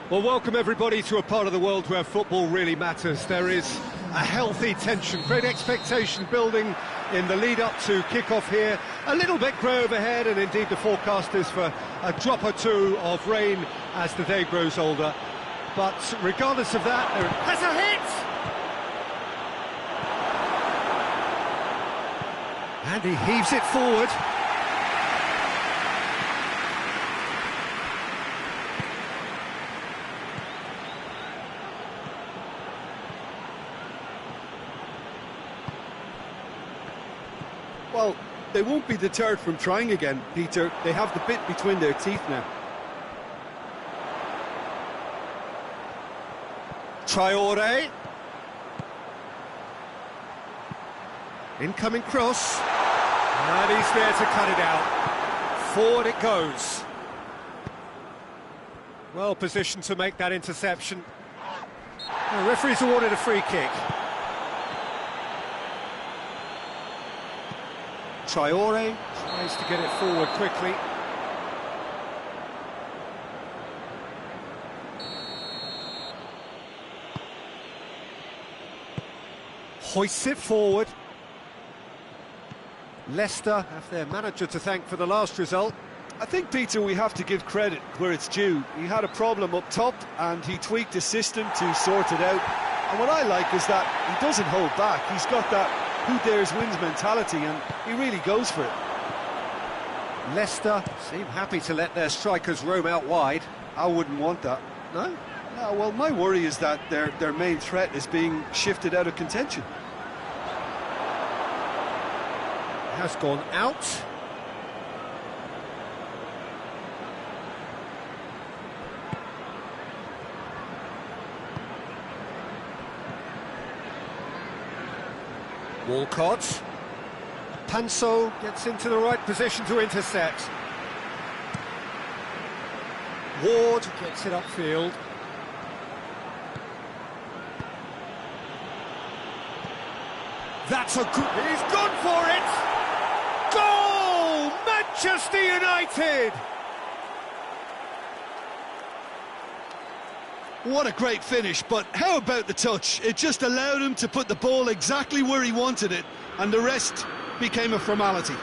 Well, welcome everybody to a part of the world where football really matters. There is a healthy tension, great expectation building in the lead-up to kick-off here. A little bit grey overhead, and indeed the forecast is for a drop or two of rain as the day grows older. But regardless of that, there has a hit! And he heaves it forward. Well, they won't be deterred from trying again, Peter. They have the bit between their teeth now. Traore. Incoming cross. And he's there to cut it out. Forward it goes. Well positioned to make that interception. The referee's awarded a free kick. Traore tries to get it forward quickly. Hoists it forward. Leicester have their manager to thank for the last result. I think, Peter, we have to give credit where it's due. He had a problem up top and he tweaked his system to sort it out. And what I like is that he doesn't hold back. He's got that who dares wins mentality, and he really goes for it. Leicester seem happy to let their strikers roam out wide. I wouldn't want that. No? No, well, my worry is that their main threat is being shifted out of contention. Has gone out. Walcott. Panso gets into the right position to intercept. Ward gets it upfield. That's a good... He's gone for it! Goal! Manchester United! What a great finish, but how about the touch? It just allowed him to put the ball exactly where he wanted it, and the rest became a formality.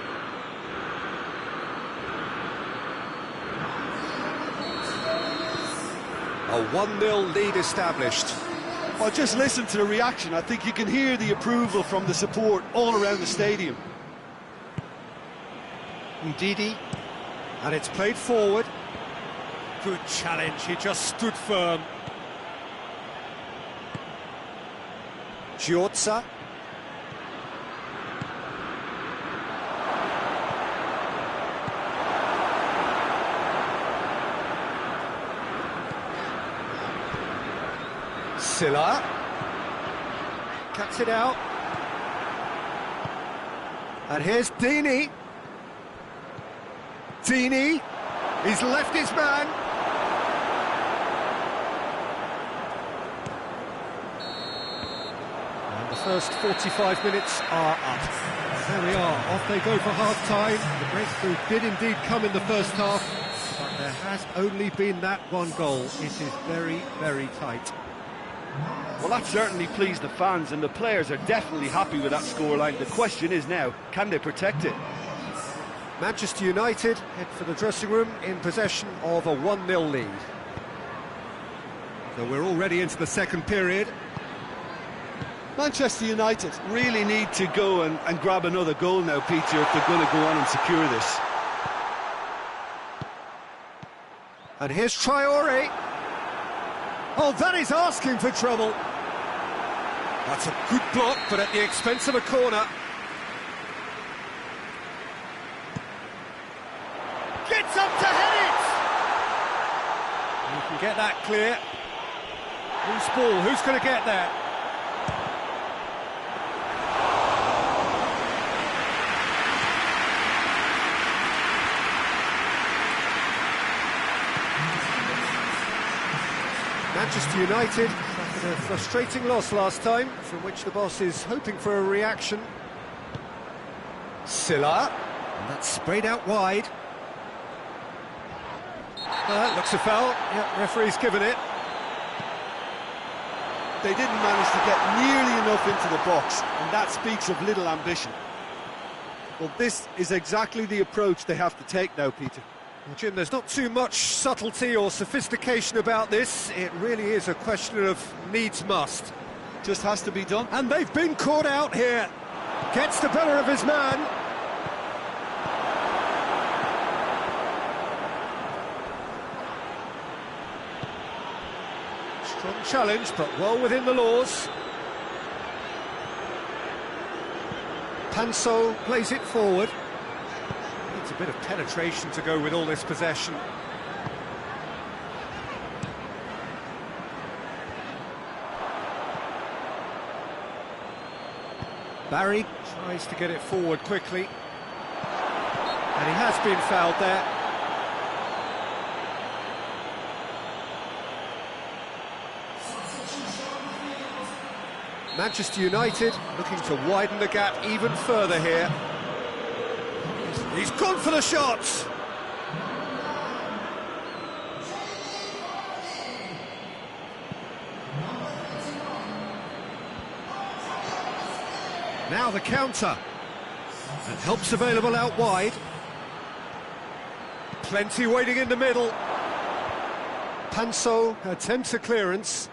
A 1-0 lead established. Well, just listen to the reaction. I think you can hear the approval from the support all around the stadium. Ndidi, and it's played forward. Good challenge, he just stood firm. Giorza. Silla. Cuts it out. And here's Dini. Dini. He's left his man. And the first 45 minutes are up. There we are, off they go for half-time. The breakthrough did indeed come in the first half, but there has only been that one goal. It is very, very tight. Well, that certainly pleased the fans, and the players are definitely happy with that scoreline. The question is now, can they protect it? Manchester United head for the dressing room in possession of a 1-0 lead. So we're already into the second period. Manchester United really need to go and grab another goal now, Peter, if they're going to go on and secure this. And here's Traore. Oh, that is asking for trouble. That's a good block, but at the expense of a corner. Gets up to head it! You can get that clear. Loose ball, who's going to get there? Manchester United suffered a frustrating loss last time, from which the boss is hoping for a reaction. Silla, and that's sprayed out wide. Looks a foul. Yeah, referee's given it. they didn't manage to get nearly enough into the box, and that speaks of little ambition. Well, this is exactly the approach they have to take now, Peter. Well, Jim, there's not too much subtlety or sophistication about this. It really is a question of needs must. Just has to be done. And they've been caught out here. Gets the better of his man. Strong challenge, but well within the laws. Panso plays it forward. Needs a bit of penetration to go with all this possession. Barry tries to get it forward quickly. And he has been fouled there. Manchester United looking to widen the gap even further here. He's gone for the shots. Now the counter. And help's available out wide. Plenty waiting in the middle. Panso attempts a clearance.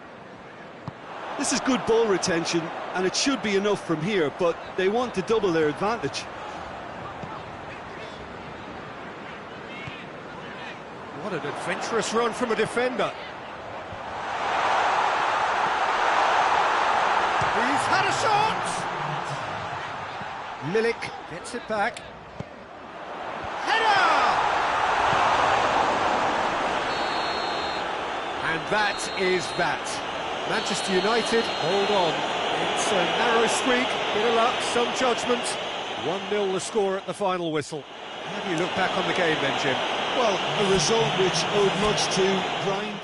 This is good ball retention, and it should be enough from here, but they want to double their advantage. What an adventurous run from a defender. He's had a shot! Milik gets it back. Header! And that is that. Manchester United, hold on. It's a narrow squeak, bit of luck, some judgment. 1-0 the score at the final whistle. How do you look back on the game then, Jim? Well, a result which owed much to grind.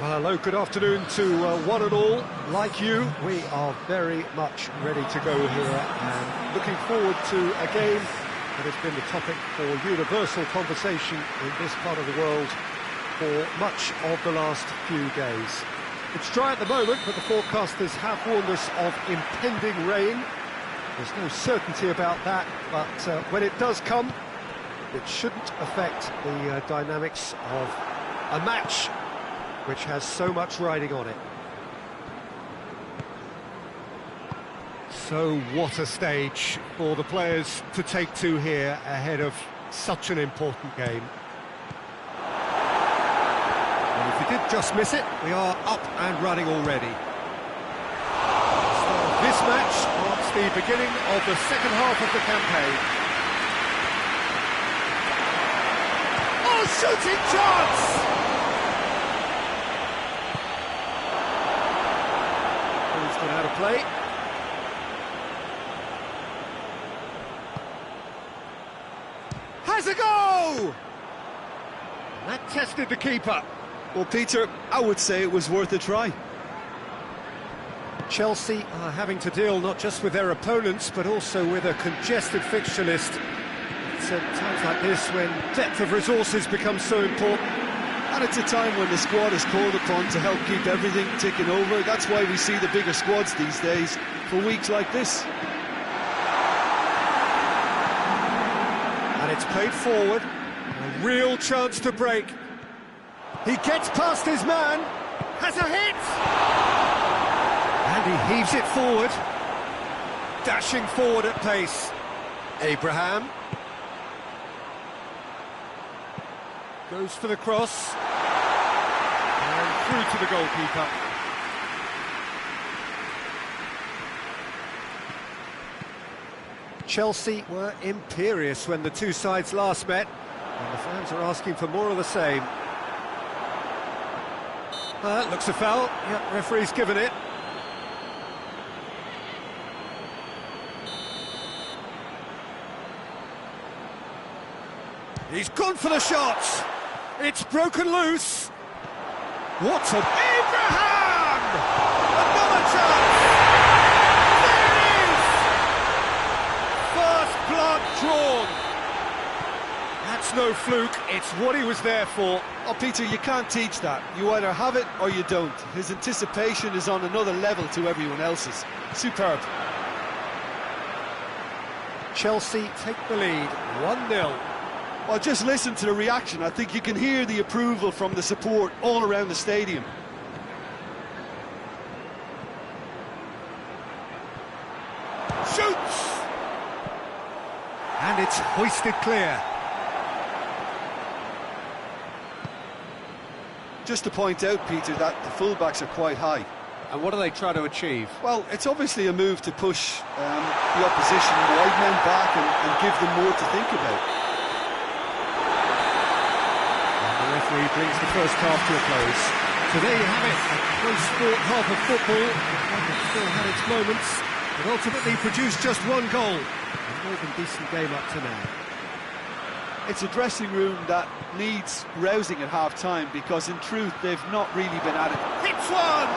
Hello, good afternoon to one and all. Like you, we are very much ready to go here and looking forward to a game that has been the topic for universal conversation in this part of the world for much of the last few days. It's dry at the moment, but the forecasters have warned us of impending rain. There's no certainty about that, but when it does come, it shouldn't affect the dynamics of a match which has so much riding on it. So what a stage for the players to take to here ahead of such an important game. And if you did just miss it, we are up and running already. So this match marks the beginning of the second half of the campaign. Oh, shooting chance! Out of play. Has a go! That tested the keeper. Well, Peter, I would say it was worth a try. Chelsea are having to deal not just with their opponents, but also with a congested fixture list. It's at times like this when depth of resources becomes so important. And it's a time when the squad is called upon to help keep everything ticking over. That's why we see the bigger squads these days for weeks like this. And it's played forward. A real chance to break. He gets past his man. Has a hit! And he heaves it forward. Dashing forward at pace. Abraham. Goes for the cross. And through to the goalkeeper. Chelsea were imperious when the two sides last met, and the fans are asking for more of the same. Looks a foul. Yep, referee's given it. He's gone for the shot. It's broken loose. What a... Abraham! Another chance! There it is! First blood drawn. That's no fluke, it's what he was there for. Oh, Peter, you can't teach that. You either have it or you don't. His anticipation is on another level to everyone else's. Superb. Chelsea take the lead, 1-0. Well, just listen to the reaction. I think you can hear the approval from the support all around the stadium. Shoots! And it's hoisted clear. Just to point out, Peter, that the fullbacks are quite high. And what do they try to achieve? Well, it's obviously a move to push the opposition wide men back and give them more to think about. Referee brings the first half to a close. So there you have it, a close sport half of football. One that still had its moments, but ultimately produced just one goal. A more than decent game up to now. It's a dressing room that needs rousing at half-time because in truth they've not really been at it. Hits one!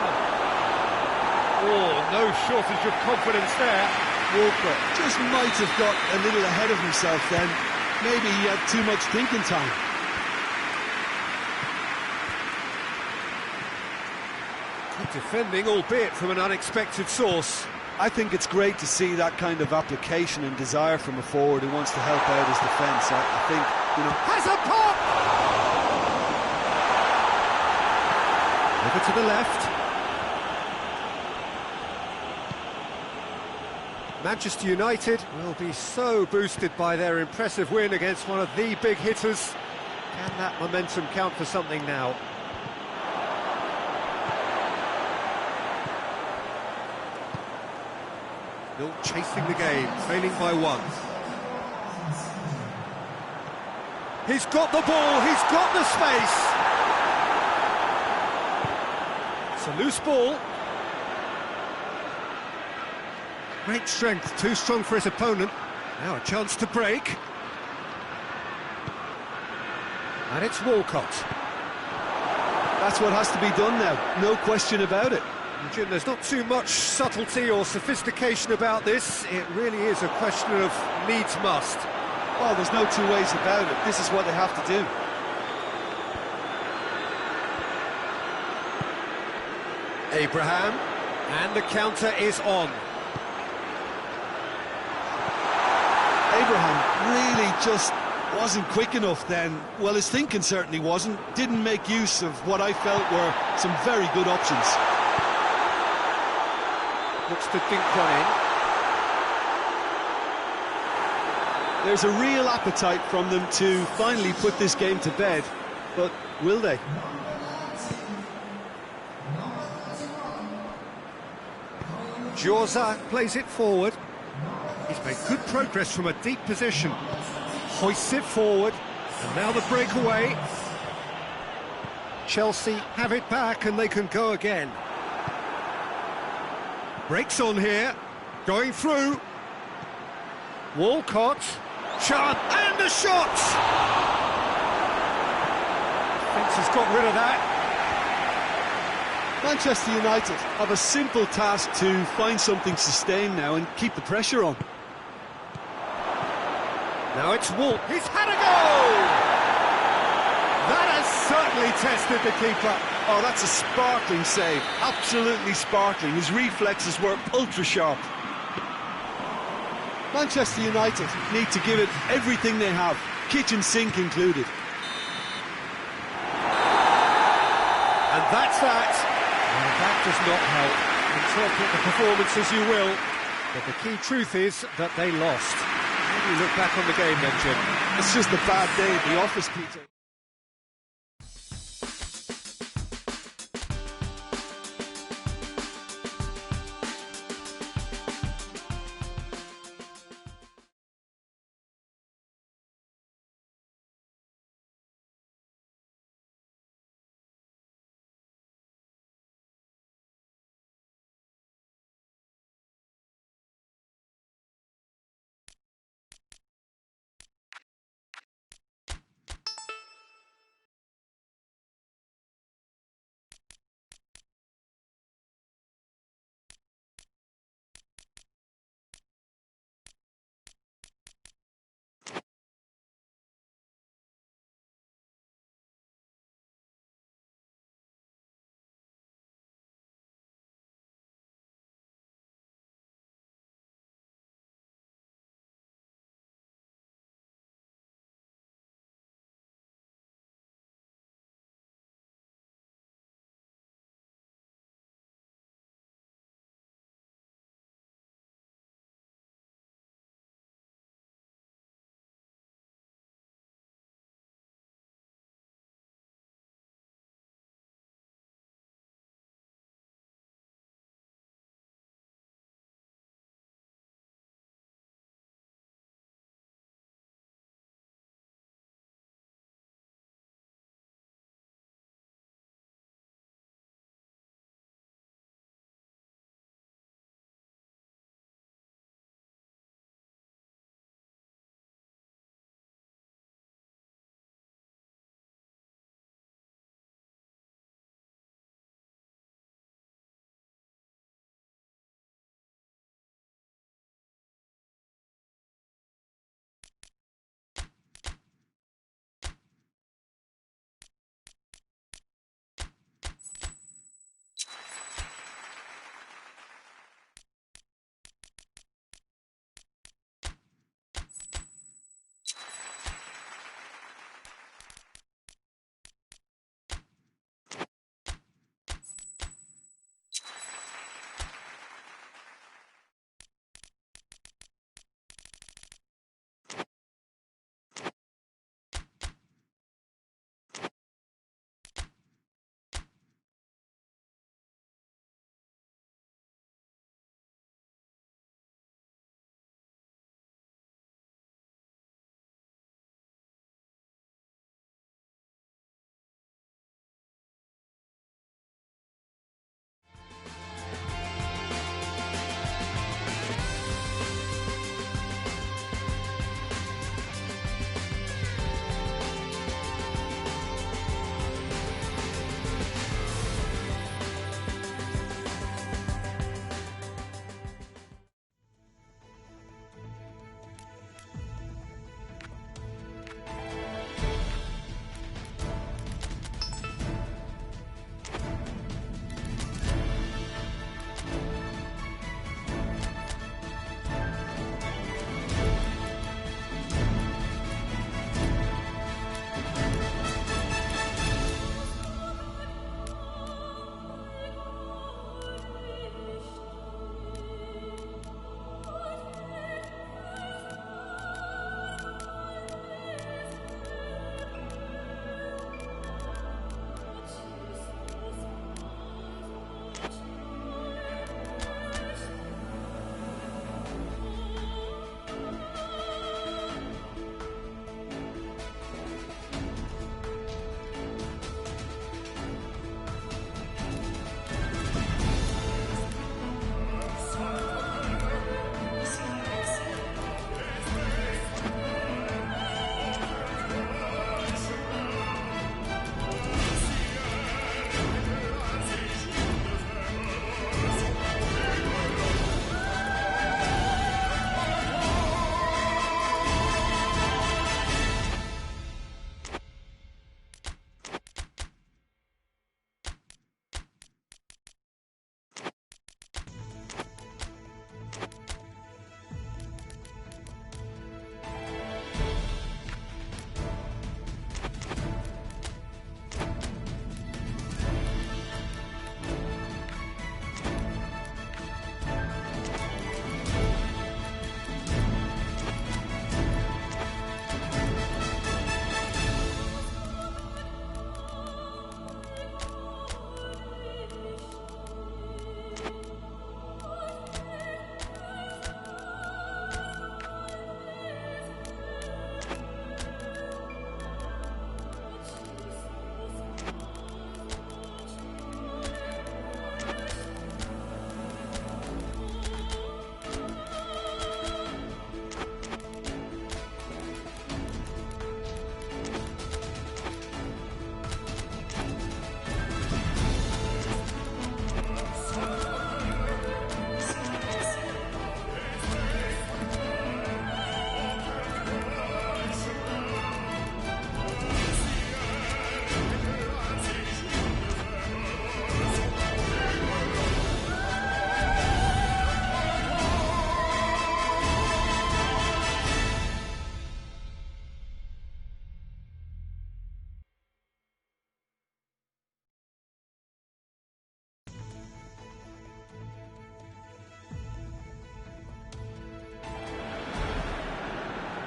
Oh, no shortage of confidence there. Walker just might have got a little ahead of himself then. Maybe he had too much thinking time. Good defending, albeit from an unexpected source. I think it's great to see that kind of application and desire from a forward who wants to help out his defence. I think, you know... Has a pop! Over to the left. Manchester United will be so boosted by their impressive win against one of the big hitters. Can that momentum count for something now? Still chasing the game, trailing by one. He's got the ball, he's got the space. It's a loose ball. Great strength, too strong for his opponent. Now a chance to break. And it's Walcott. That's what has to be done now, no question about it. Jim, there's not too much subtlety or sophistication about this. It really is a question of needs must. Oh, there's no two ways about it. This is what they have to do. Abraham, and the counter is on. Abraham really just wasn't quick enough then. Well, his thinking certainly wasn't. Didn't make use of what I felt were some very good options. Looks to dink one in. There's a real appetite from them to finally put this game to bed, but will they? Djorza plays it forward. He's made good progress from a deep position. Hoists it forward, and now the breakaway. Chelsea have it back and they can go again. Breaks on here, going through. Walcott, chance, and the shot! Fence has got rid of that. Manchester United have a simple task to find something sustained now and keep the pressure on. Now it's Wolf. He's had a goal! That has certainly tested the keeper. Oh, that's a sparkling save. Absolutely sparkling. His reflexes were ultra-sharp. Manchester United need to give it everything they have, kitchen sink included. And that's that. And that does not help. Interpret the performance as you will, but the key truth is that they lost. How do you look back on the game then, Jim? It's just a bad day at the office, Peter.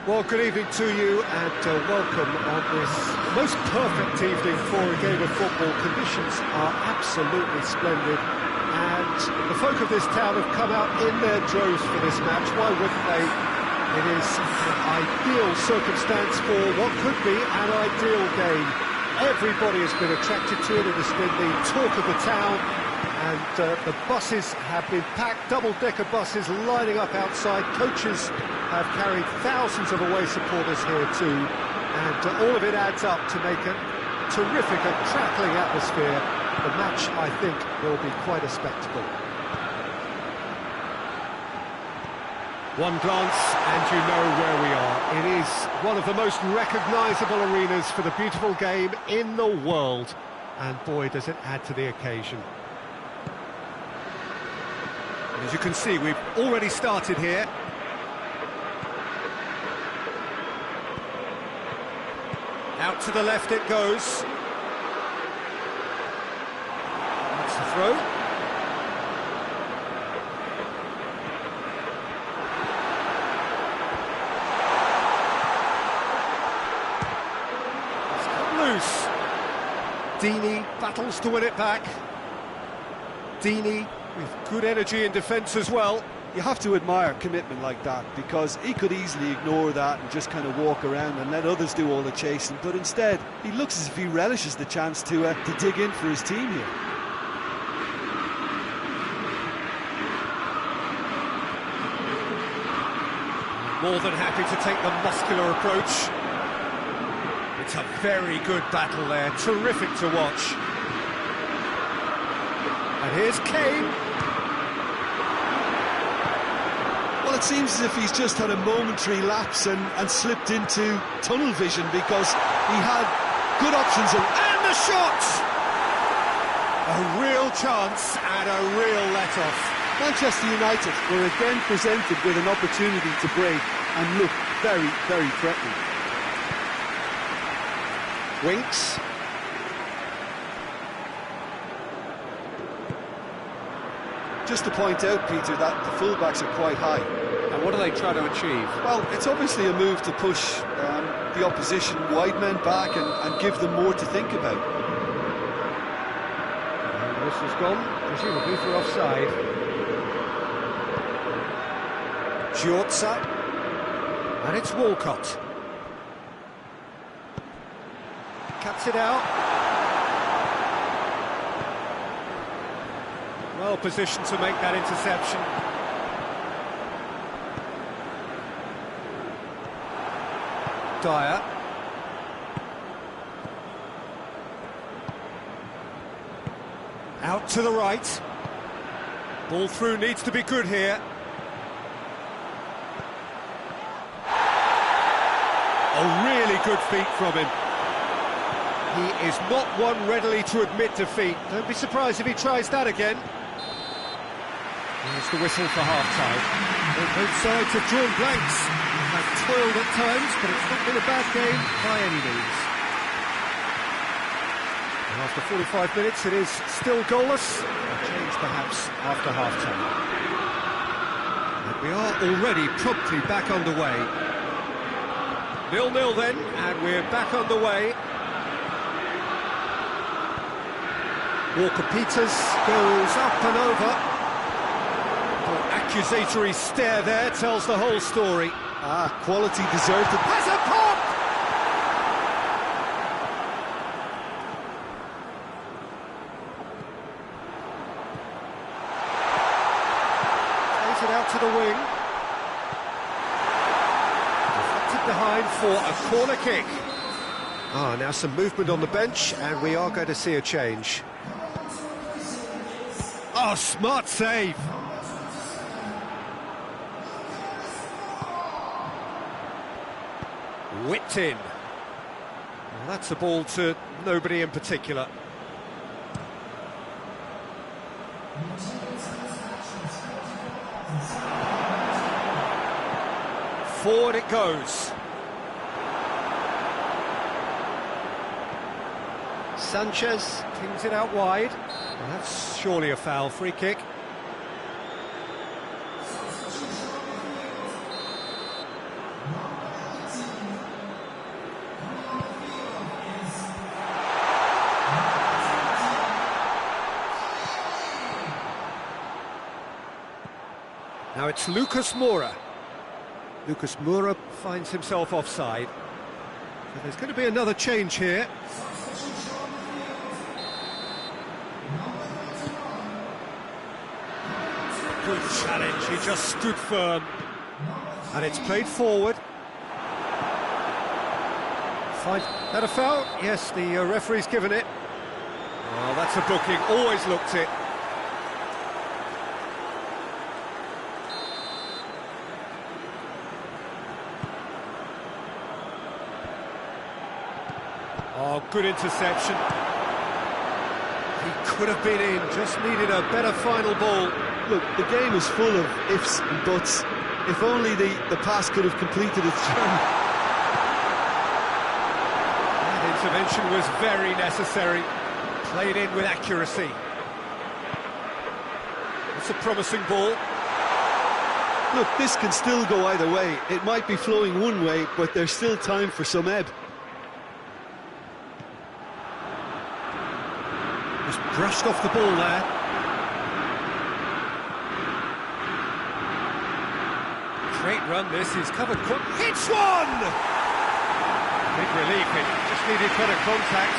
Well, good evening to you and welcome on this most perfect evening for a game of football. Conditions are absolutely splendid and the folk of this town have come out in their droves for this match. Why wouldn't they? It is an ideal circumstance for what could be an ideal game. Everybody has been attracted to it. It has been the talk of the town and the buses have been packed, double-decker buses lining up outside. Coaches have carried thousands of away supporters here too, and all of it adds up to make a terrific and crackling atmosphere. The match, I think, will be quite a spectacle. One glance and you know where we are. It is one of the most recognisable arenas for the beautiful game in the world, and boy does it add to the occasion. As you can see, we've already started here. Out to the left it goes. That's the throw. It's come loose. Deeney battles to win it back. Deeney with good energy in defence as well. You have to admire commitment like that, because he could easily ignore that and just kind of walk around and let others do all the chasing, but instead he looks as if he relishes the chance to dig in for his team here. More than happy to take the muscular approach. It's a very good battle there, terrific to watch. And here's Kane. Well, it seems as if he's just had a momentary lapse and slipped into tunnel vision, because he had good options. And the shot! A real chance and a real let-off. Manchester United were again presented with an opportunity to break and look very, very threatening. Winks. Just to point out, Peter, that the fullbacks are quite high. And what are they trying to achieve? Well, it's obviously a move to push the opposition wide men back and give them more to think about. And this has gone, presumably for offside. Giorza. And it's Walcott. Cuts it out. Well positioned to make that interception. Dyer. Out to the right. Ball through needs to be good here. A really good feat from him. He is not one readily to admit defeat. Don't be surprised if he tries that again. There's the whistle for half-time. Both sides have drawn blanks. Have toiled at times, but it's not been a bad game by any means. And after 45 minutes, it is still goalless. A change perhaps after half-time. But we are already promptly back underway. 0-0 then, and we're back underway. Walker-Peters goes up and over. Accusatory stare there tells the whole story. Quality deserved it. Has a pop! Plays it out to the wing. Deflected behind for a corner kick. Now some movement on the bench, and we are going to see a change. Oh, smart save. Whipped in. Well, that's a ball to nobody in particular. Forward it goes. Sanchez pings it out wide. Well, that's surely a foul. Free kick. Now it's Lucas Moura. Lucas Moura finds himself offside. So there's going to be another change here. Good challenge, he just stood firm. And it's played forward. That a foul? Yes, the referee's given it. Oh, that's a booking, always looked it. Oh, good interception. He could have been in, just needed a better final ball. Look, the game is full of ifs and buts. If only the pass could have completed its journey. That intervention was very necessary. Played in with accuracy. It's a promising ball. Look, this can still go either way. It might be flowing one way, but there's still time for some ebb. Just brushed off the ball there. Great run this, he's covered... Hits one! Big relief, it just needed better contact.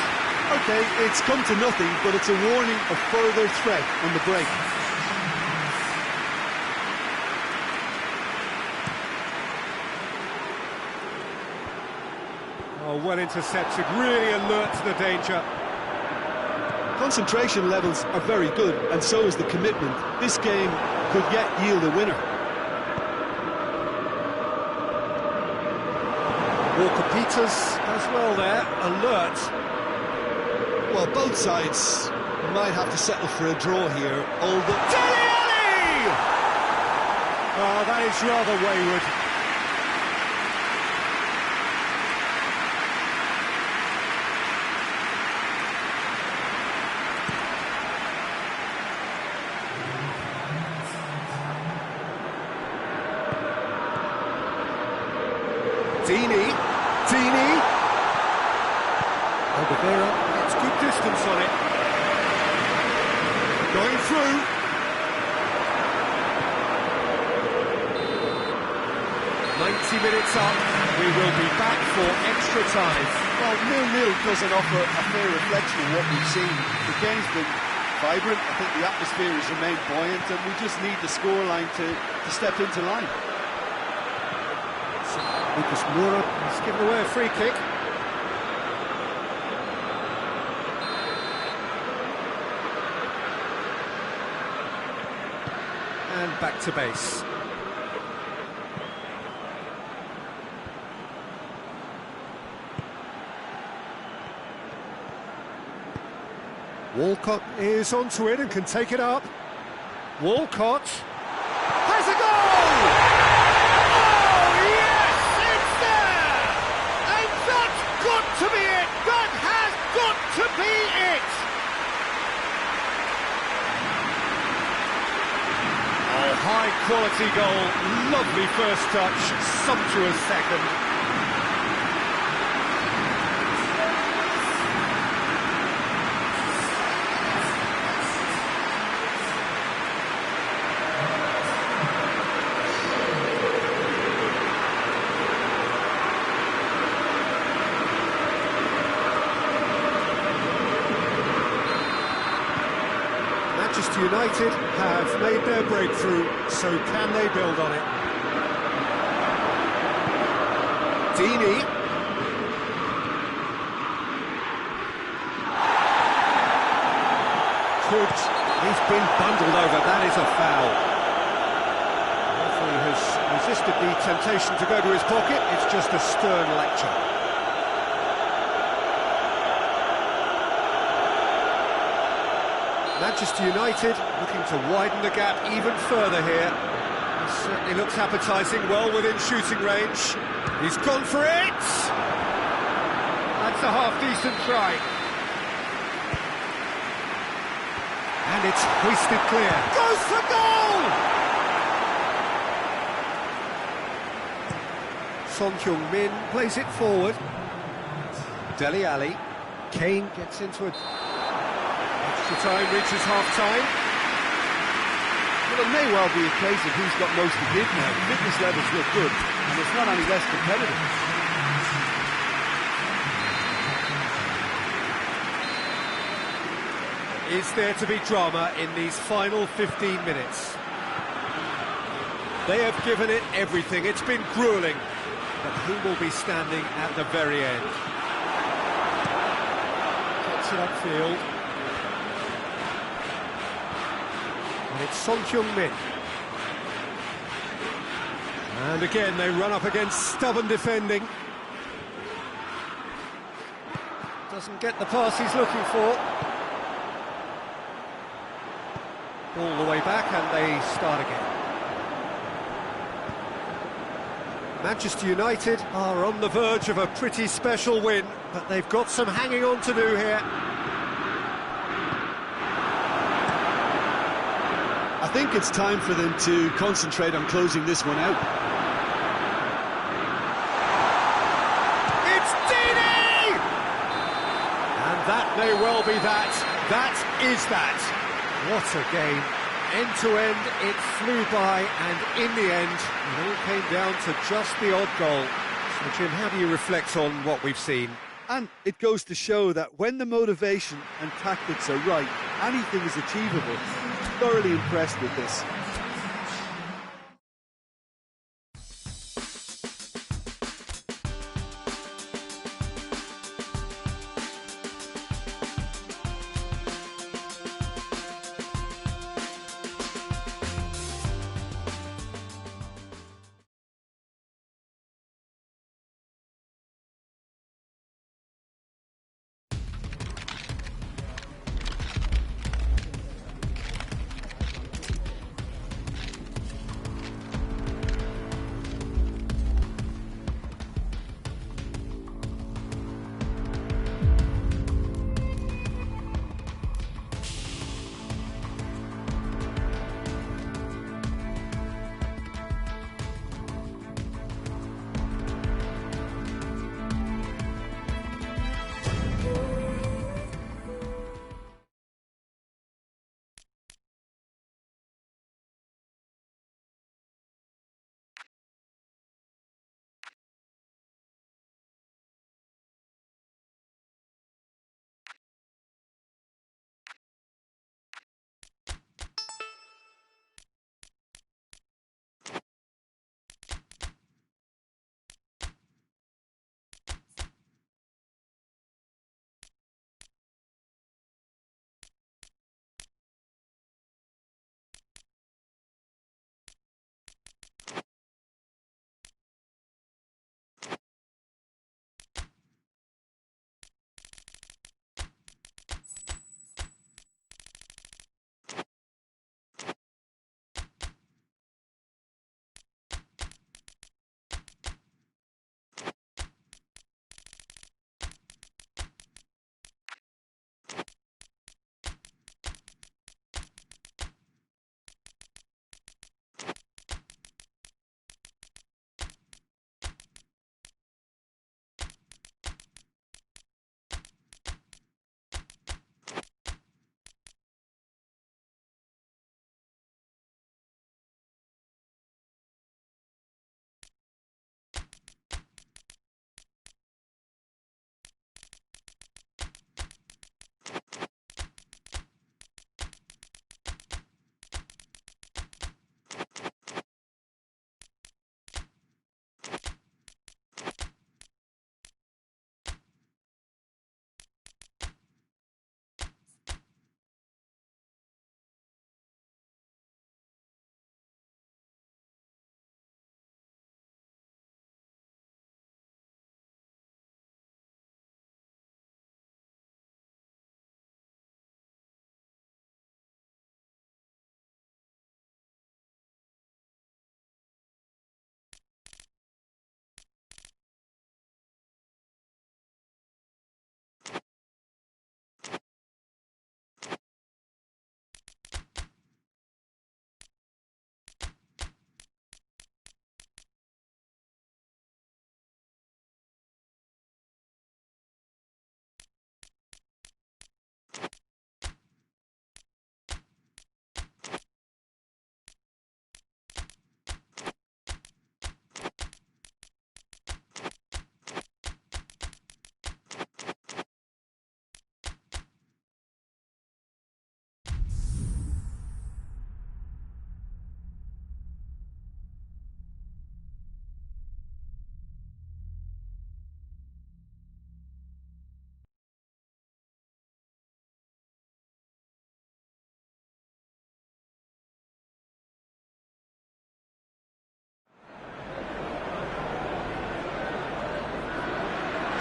OK, it's come to nothing, but it's a warning of further threat on the break. Oh, well intercepted, really alert to the danger. Concentration levels are very good, and so is the commitment. This game could yet yield a winner. Walker-Peters as well there, alert. Well, both sides might have to settle for a draw here, although... Dele Alli! Oh, that is rather wayward. Dini. Oliveira gets good distance on it. Going through. Minutes up. We will be back for extra time. Well, 0-0 doesn't offer a fair reflection of what we've seen. The game's been vibrant. I think the atmosphere has remained buoyant, and we just need the scoreline to step into line. Lucas Moura has given away a free kick. And back to base. Walcott is onto it and can take it up. Walcott has a goal! Oh, yes, it's there! And that's got to be it! That has got to be it! Oh, high-quality goal, lovely first touch, sumptuous second. Manchester United have made their breakthrough, so can they build on it? Dini. He's been bundled over, that is a foul. The referee has resisted the temptation to go to his pocket, it's just a stern lecture. Manchester United looking to widen the gap even further here. He certainly looks appetising, well within shooting range. He's gone for it! That's a half-decent try. And it's hoisted clear. Goes for goal! Son Heung-min plays it forward. Dele Alli. Kane gets into it. Extra time, reaches half-time. Well, it may well be a case of who's got most to give now. The fitness levels look good, and it's not any less competitive. Is there to be drama in these final 15 minutes? They have given it everything. It's been gruelling. But who will be standing at the very end? Gets it upfield. And it's Son Heung-min. And again, they run up against stubborn defending. Doesn't get the pass he's looking for. All the way back, and they start again. Manchester United are on the verge of a pretty special win, but they've got some hanging on to do here. I think it's time for them to concentrate on closing this one out. It's Dini! And that may well be that. That is that. What a game. End to end, it flew by, and in the end, it all came down to just the odd goal. So, Jim, how do you reflect on what we've seen? And it goes to show that when the motivation and tactics are right, anything is achievable. Thoroughly impressed with this.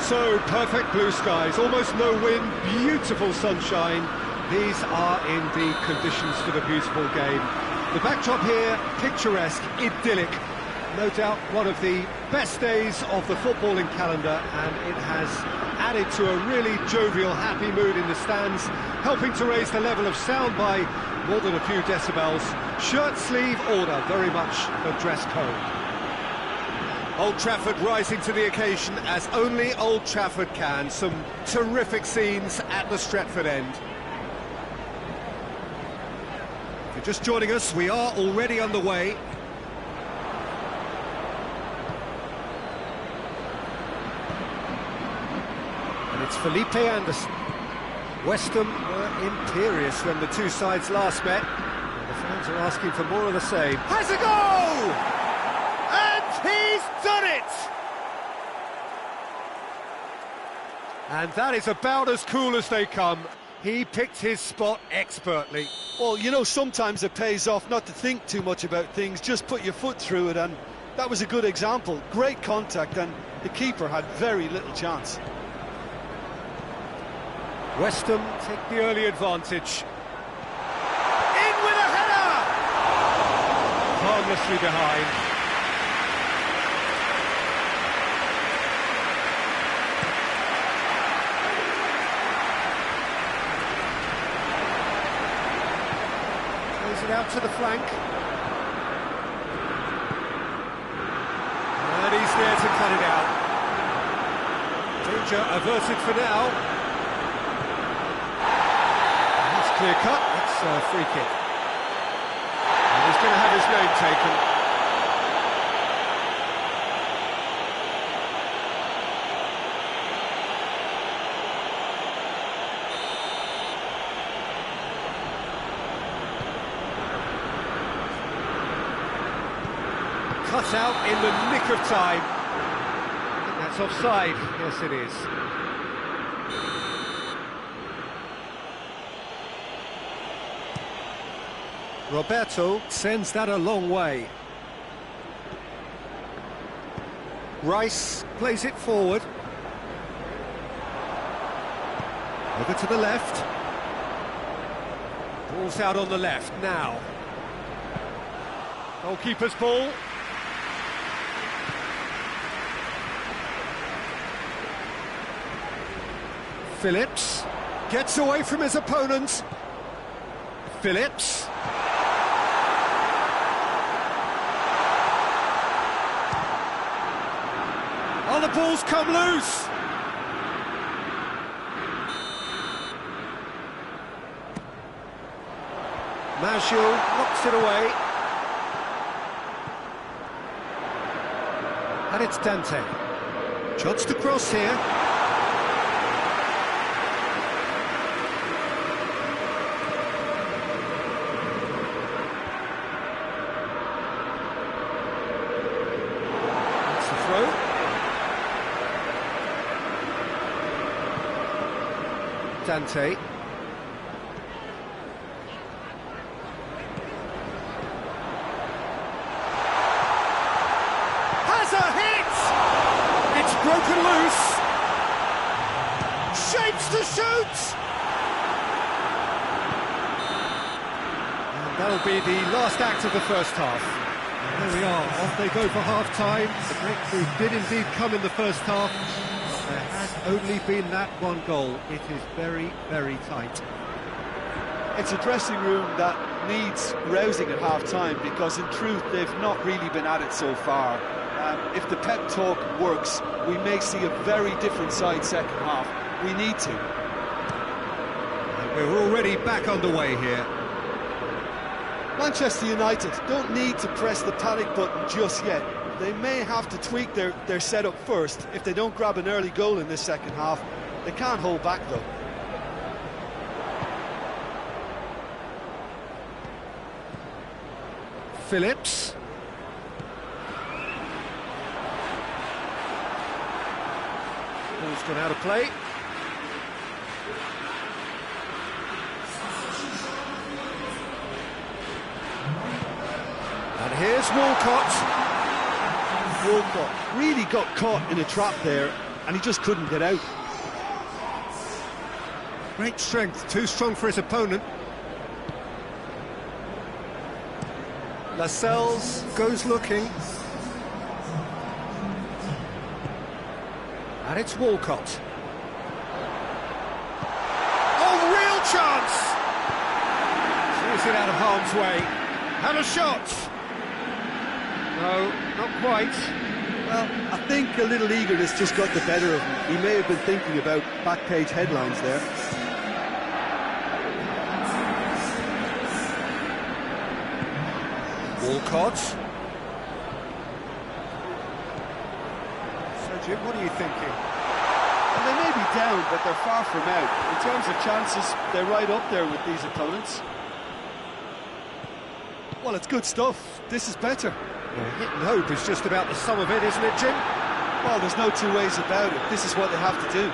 So, perfect blue skies, almost no wind, beautiful sunshine. These are indeed conditions for the beautiful game. The backdrop here, picturesque, idyllic. No doubt one of the best days of the footballing calendar, and it has added to a really jovial, happy mood in the stands, helping to raise the level of sound by more than a few decibels. Shirt sleeve order, very much a dress code. Old Trafford rising to the occasion as only Old Trafford can. Some terrific scenes at the Stretford end. If you're just joining us, we are already underway. And it's Felipe Anderson. West Ham were imperious when the two sides last met. And the fans are asking for more of the same. Has a goal! And he's done it! And that is about as cool as they come. He picked his spot expertly. Well, you know, sometimes it pays off not to think too much about things, just put your foot through it, and that was a good example. Great contact, and the keeper had very little chance. West Ham take the early advantage. In with a header! Harmlessly behind. Plays it out to the flank. And he's there to cut it out. Danger averted for now. Clear cut, it's a free kick. And he's going to have his name taken. Cut out in the nick of time. I think that's offside. Yes, it is. Roberto sends that a long way. Rice plays it forward. Over to the left. Ball's out on the left now. Goalkeeper's ball. Phillips gets away from his opponent. Phillips. Oh, the ball's come loose! Marshall knocks it away. And it's Dante. Chance to cross here. That's the throw. Dante. Has a hit! It's broken loose. Shapes to shoot! And that'll be the last act of the first half. And there we are, off they go for half-time. The breakthrough did indeed come in the first half. There has only been that one goal. It is very, very tight. It's a dressing room that needs rousing at half-time, because in truth they've not really been at it so far. If the pep talk works, we may see a very different side second half. We need to. And we're already back underway here. Manchester United don't need to press the panic button just yet. They may have to tweak their setup first if they don't grab an early goal in this second half. They can't hold back though. Phillips. Ball's gone out of play. And here's Walcott. Walcott really got caught in a trap there. and he just couldn't get out. Great strength, too strong for his opponent. Lascelles goes looking. And it's Walcott. Oh, real chance! Sees it out of harm's way. And a shot! No, not quite. Well, I think a little eagerness just got the better of him. He may have been thinking about back page headlines there. Walcott. So, Jim, what are you thinking? Well, they may be down, but they're far from out. In terms of chances, they're right up there with these opponents. Well, it's good stuff. This is better. Well, hit and hope is just about the sum of it, isn't it, Jim? Well, there's no two ways about it. This is what they have to do.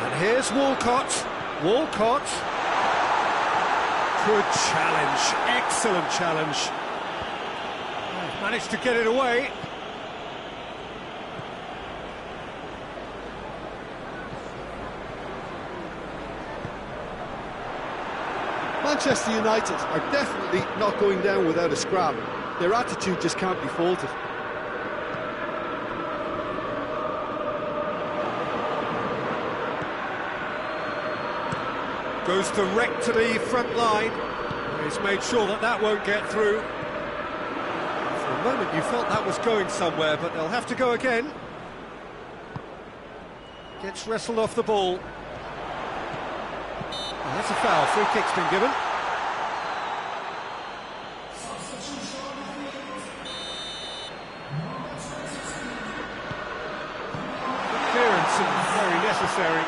And here's Walcott. Walcott. Good challenge. Excellent challenge. Managed to get it away. Manchester United are definitely not going down without a scrap. Their attitude just can't be faulted. Goes direct to the front line. He's made sure that that won't get through. For a moment you felt that was going somewhere, but they'll have to go again. Gets wrestled off the ball. Oh, that's a foul. Free kick's been given. Clearance and very necessary.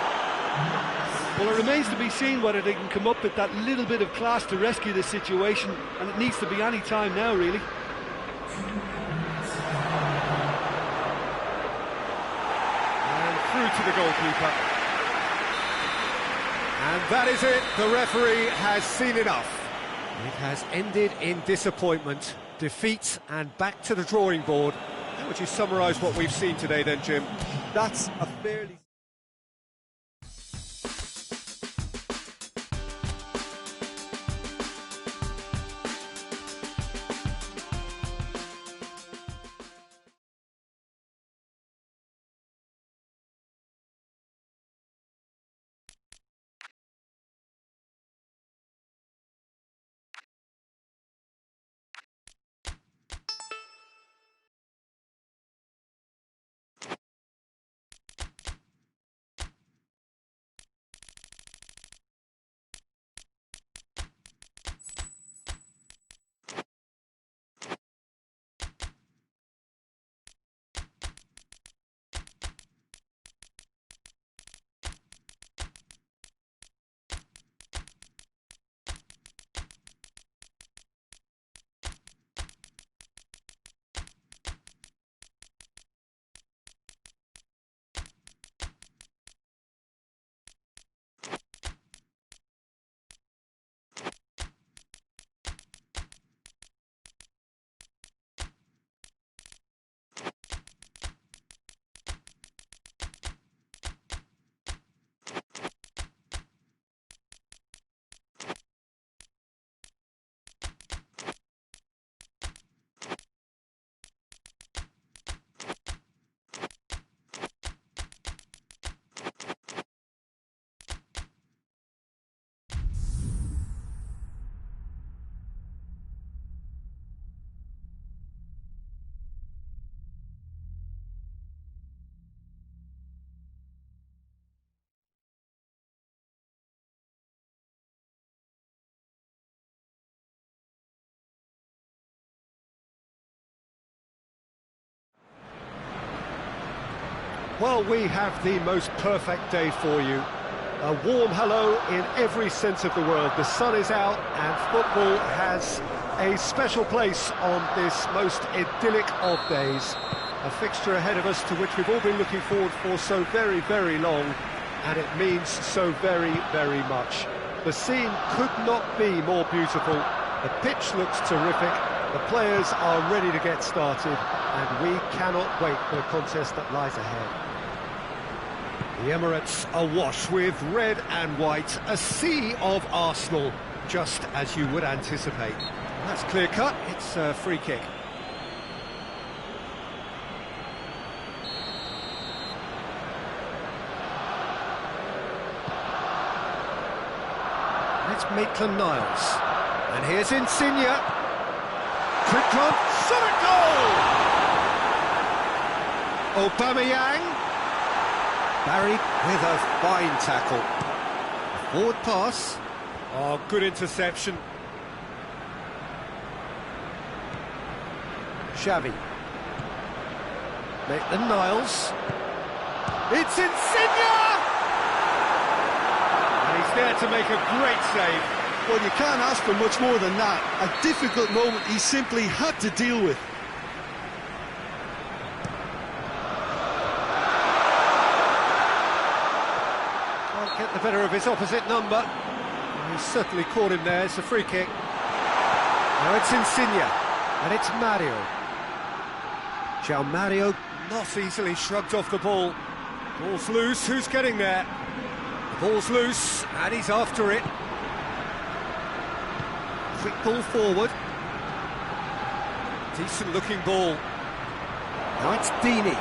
Well, it remains to be seen whether they can come up with that little bit of class to rescue this situation, and it needs to be any time now, really. And through to the goalkeeper. And that is it. The referee has seen enough. It has ended in disappointment, defeat, and back to the drawing board. How would you summarise what we've seen today then, Jim? That's a fairly... Well, we have the most perfect day for you. A warm hello in every sense of the word. The sun is out and football has a special place on this most idyllic of days. A fixture ahead of us to which we've all been looking forward for so very, very long, and it means so very, very much. The scene could not be more beautiful. The pitch looks terrific. The players are ready to get started. and we cannot wait for the contest that lies ahead. The Emirates awash with red and white, a sea of Arsenal, just as you would anticipate. That's clear cut, it's a free kick. It's Maitland-Niles. And here's Insigne. Quick run, shot at goal! Aubameyang. Buried with a fine tackle. Forward pass. Oh, good interception. Xavi. Maitland-Niles. It's Insigne! And he's there to make a great save. Well, you can't ask for much more than that. A difficult moment he simply had to deal with. Can't get the better of his opposite number. He's certainly caught him there. It's a free kick. Now it's Insigne. And it's Mario. João Mario not easily shrugged off the ball. Ball's loose. Who's getting there? The ball's loose, and he's after it. Quick ball forward. Decent looking ball. Now it's Dini.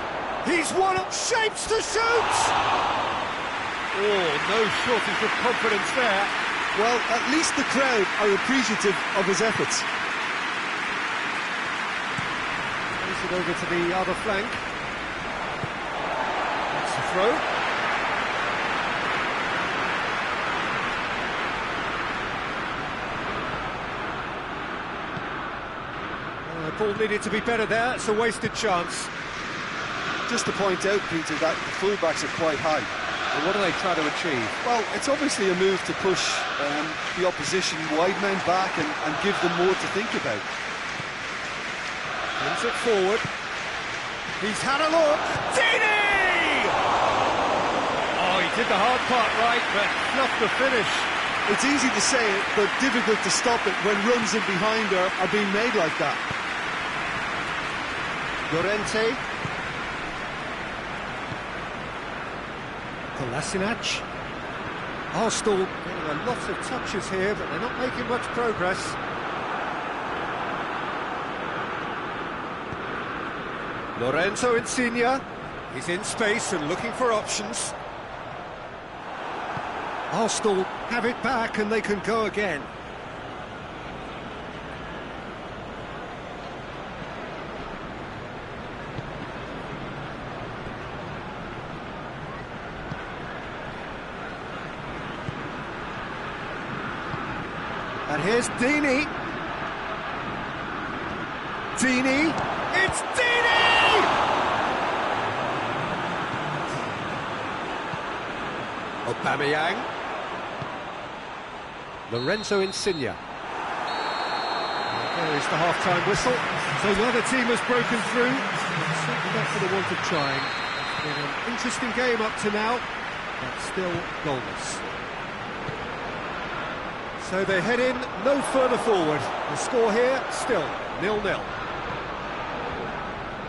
He's one up, shapes to shoot! Oh, no shortage of confidence there. Well, at least the crowd are appreciative of his efforts. Plays it over to the other flank. That's the throw. The ball needed to be better there, it's a wasted chance. Just to point out, Peter, that the fullbacks are quite high. And what are they trying to achieve? Well, it's obviously a move to push the opposition wide men back and give them more to think about. Brings it forward. He's had a look. Dini! Oh, he did the hard part right, but not the finish. It's easy to say it, but difficult to stop it when runs in behind are being made like that. Llorente. Kolasinac. Arsenal getting a lot of touches here, but they're not making much progress. Lorenzo Insigne. He's in space and looking for options. Arsenal have it back and they can go again. And here's Dini. Dini. It's Dini! Aubameyang. Lorenzo Insigne. There is the half-time whistle. So neither team has broken through. Certainly not for the want of trying. It's been an interesting game up to now, but still goalless. So they head in no further forward. The score here, still 0-0.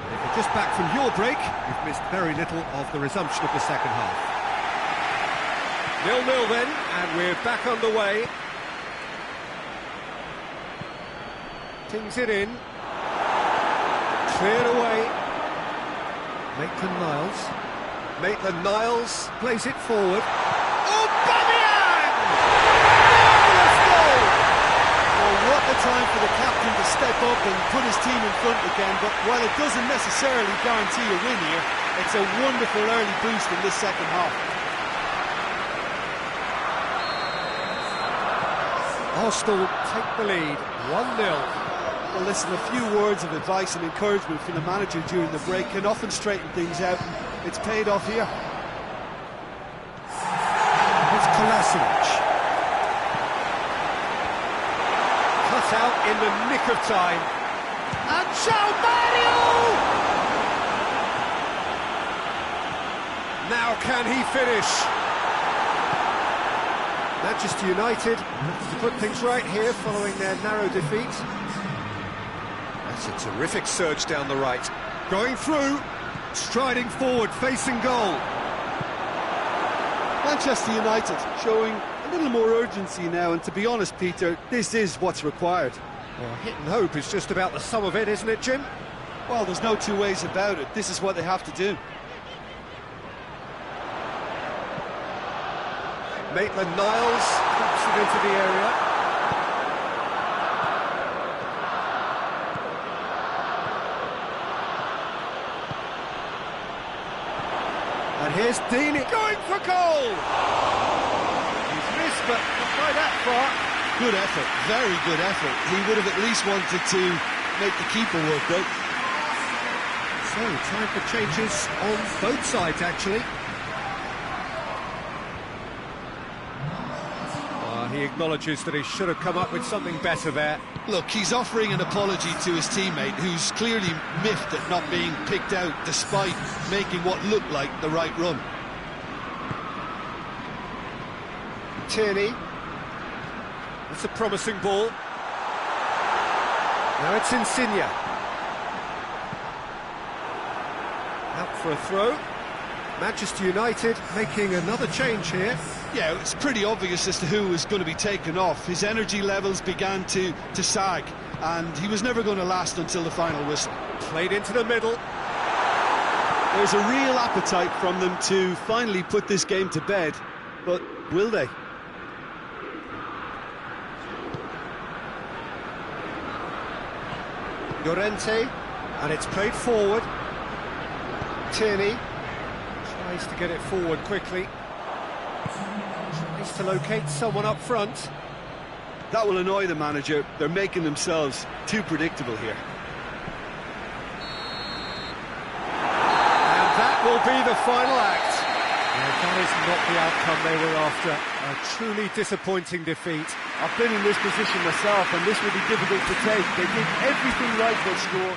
If you're just back from your break, you've missed very little of the resumption of the second half. 0-0 then, and we're back underway. Tings it in. Cleared away. Maitland-Niles. Maitland-Niles plays it forward. Aubameyang! Marvellous goal! Well, what a time for the captain to step up and put his team in front again, but while it doesn't necessarily guarantee a win here, it's a wonderful early boost in this second half. Arsenal take the lead, 1-0. Well, listen, a few words of advice and encouragement from the manager during the break can often straighten things out. It's paid off here. It's Kolasinac. Cut out in the nick of time. And João Mario! Now can he finish? Manchester United looking to put things right here following their narrow defeat. That's a terrific surge down the right. Going through, striding forward, facing goal. Manchester United showing a little more urgency now, and to be honest, Peter, this is what's required. Well, hit and hope is just about the sum of it, isn't it, Jim? Well, there's no two ways about it. This is what they have to do. Maitland-Niles pops it into the area. And here's Deeney going for goal! He's missed, but not by that far. Good effort, very good effort. He would have at least wanted to make the keeper work, though. So, time for changes on both sides, actually. He acknowledges that he should have come up with something better there. Look, he's offering an apology to his teammate, who's clearly miffed at not being picked out despite making what looked like the right run. Tierney. It's a promising ball. Now it's Insigne. Out for a throw. Manchester United making another change here. Yeah, it's pretty obvious as to who was going to be taken off. His energy levels began to sag, and he was never going to last until the final whistle. Played into the middle. There's a real appetite from them to finally put this game to bed, but will they? Llorente, and it's played forward. Tierney tries to get it forward quickly. Tries to locate someone up front. That will annoy the manager. They're making themselves too predictable here. And that will be the final act. That is not the outcome they were after. A truly disappointing defeat. I've been in this position myself, and this will be difficult to take. They did everything right but score.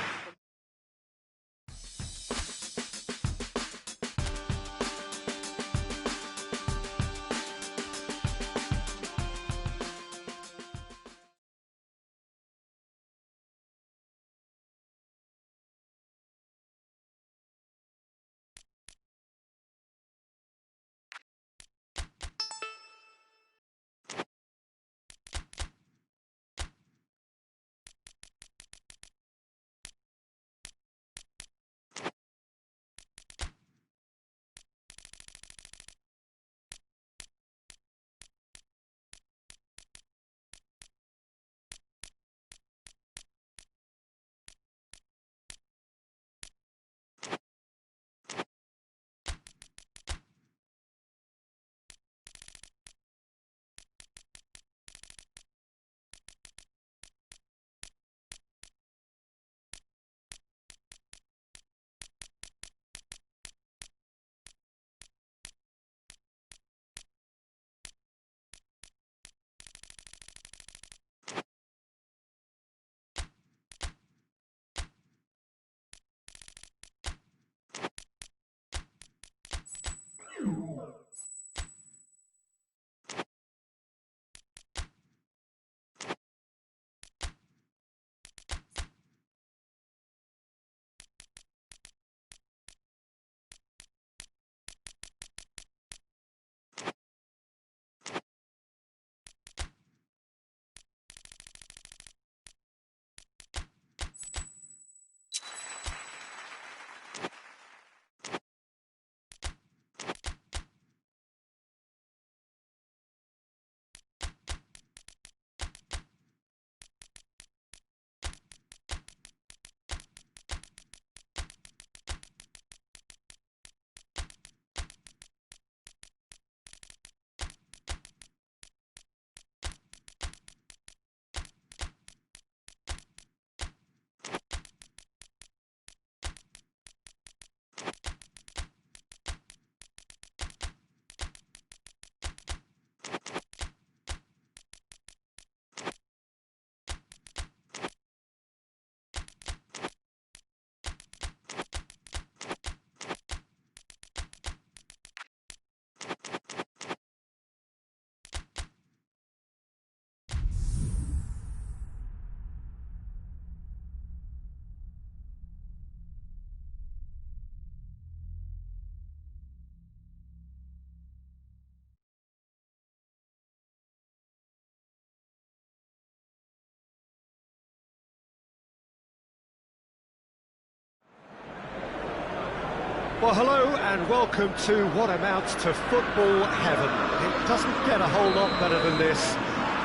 Well, hello and welcome to what amounts to football heaven. It doesn't get a whole lot better than this.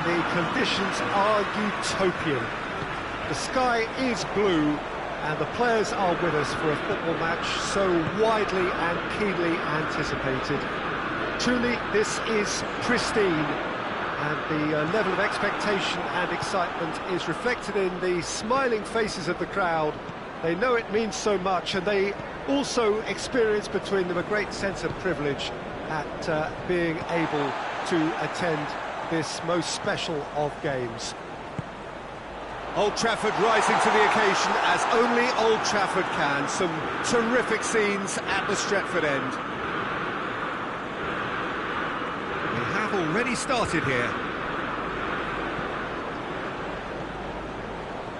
The conditions are utopian. The sky is blue and the players are with us for a football match so widely and keenly anticipated. Truly, this is pristine, and the level of expectation and excitement is reflected in the smiling faces of the crowd. They know it means so much, and they also experience between them a great sense of privilege at being able to attend this most special of games. Old Trafford rising to the occasion as only Old Trafford can. Some terrific scenes at the Stretford end. We have already started here.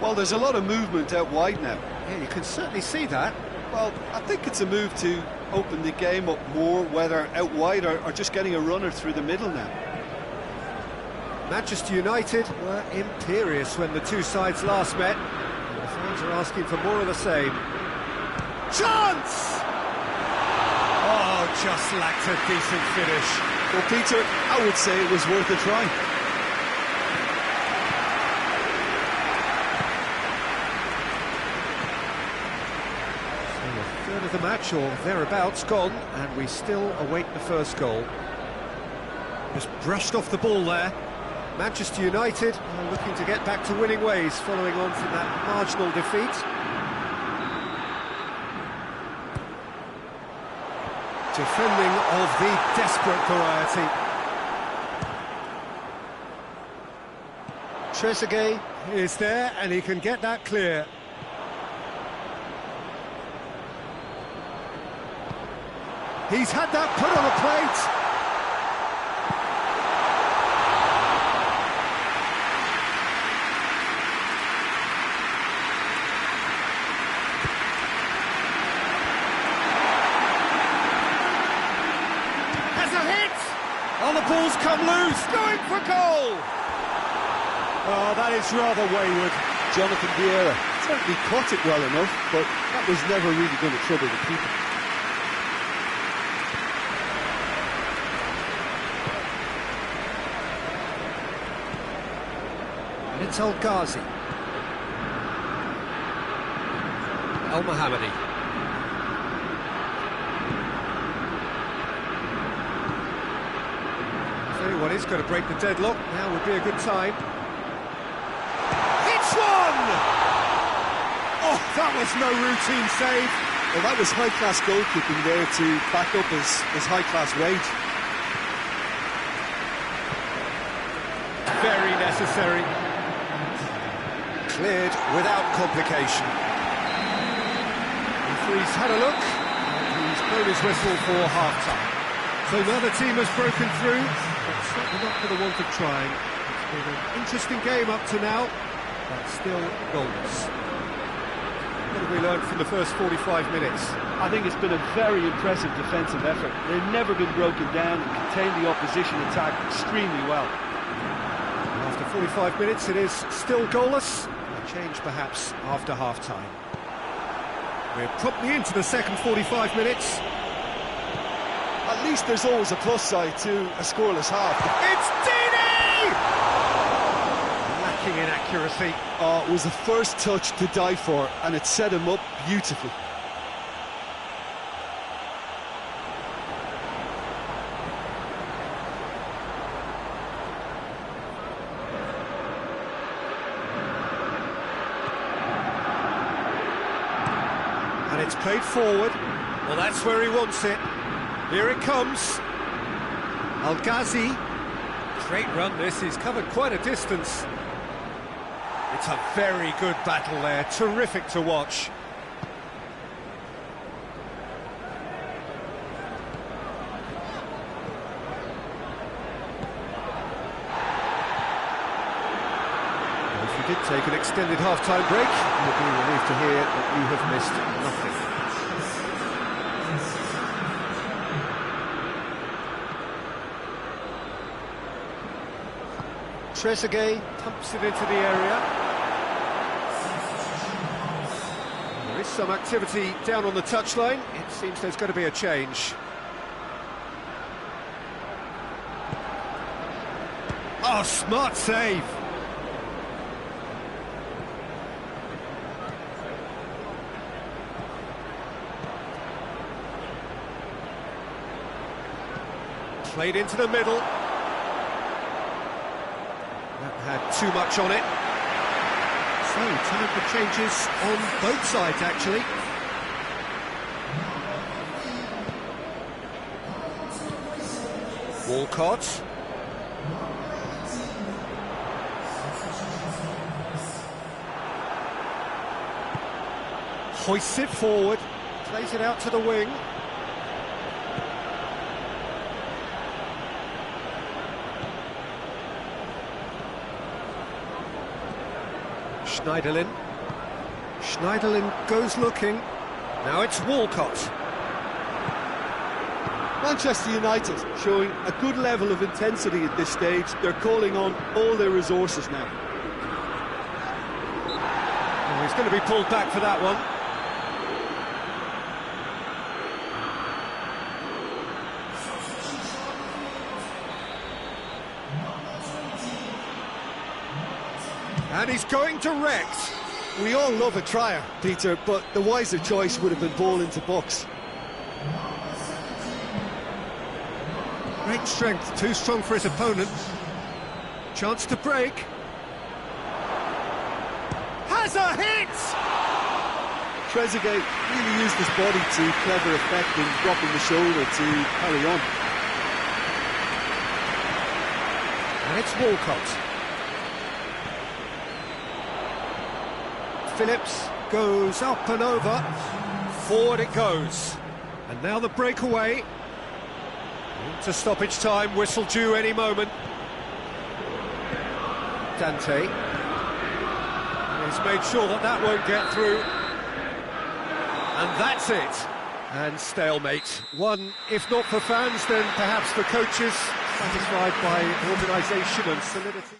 Well, there's a lot of movement out wide now. Yeah, you can certainly see that. Well, I think it's a move to open the game up more, whether out wide or just getting a runner through the middle now. Manchester United were imperious when the two sides last met. And the fans are asking for more of the same. Chance! Oh, just lacked a decent finish. Well, Peter, I would say it was worth a try. So a third of the match, or thereabouts, gone, and we still await the first goal. Just brushed off the ball there. Manchester United are looking to get back to winning ways following on from that marginal defeat. Defending of the desperate variety. Trezeguet is there and he can get that clear. He's had that put on a plate. Oh, the ball's come loose, going for goal! Oh, that is rather wayward. Jonathan Vieira certainly caught it well enough, but that was never really going to trouble the keeper. And it's El Ghazi. El Mohammadi. Anyone is going to break the deadlock, now would be a good time. It's one! Oh, that was no routine save. Well, that was high-class goalkeeping there to back up his high-class wage. Very necessary. Cleared without complication. Referee's had a look, and he's blown his whistle for half-time. So another team has broken through, but certainly not for the want of trying. It's been an interesting game up to now, but still goalless. What have we learned from the first 45 minutes? I think it's been a very impressive defensive effort. They've never been broken down and contained the opposition attack extremely well. After 45 minutes, it is still goalless. A change perhaps after half-time. We're promptly into the second 45 minutes. At least there's always a plus side to a scoreless half. It's Dini! Lacking in accuracy. Oh, it was the first touch to die for, and it set him up beautifully. And it's played forward. Well, that's where he wants it. Here it comes. El Ghazi. Great run this, he's covered quite a distance. It's a very good battle there, terrific to watch. Well, if you did take an extended half-time break, you'll be relieved to hear that you have missed nothing. Trezeguet pumps it into the area. There is some activity down on the touchline. It seems there's going to be a change. Oh, smart save. Played into the middle. That had too much on it. So, time for changes on both sides, actually. Walcott. Hoists it forward, plays it out to the wing. Schneiderlin. Schneiderlin goes looking. Now it's Walcott. Manchester United showing a good level of intensity at this stage. They're calling on all their resources now. Oh, he's going to be pulled back for that one. And he's going direct. We all love a trier, Peter, but the wiser choice would have been ball into box. Great strength, too strong for his opponent. Chance to break. Has a hit! Trezeguet really used his body to clever effect in dropping the shoulder to carry on. And it's Walcott. Phillips goes up and over, forward it goes, and now the breakaway into stoppage time, whistle due any moment. Dante has made sure that that won't get through, and that's it. And stalemate. One, if not for fans, then perhaps for coaches, satisfied by organisation and solidity.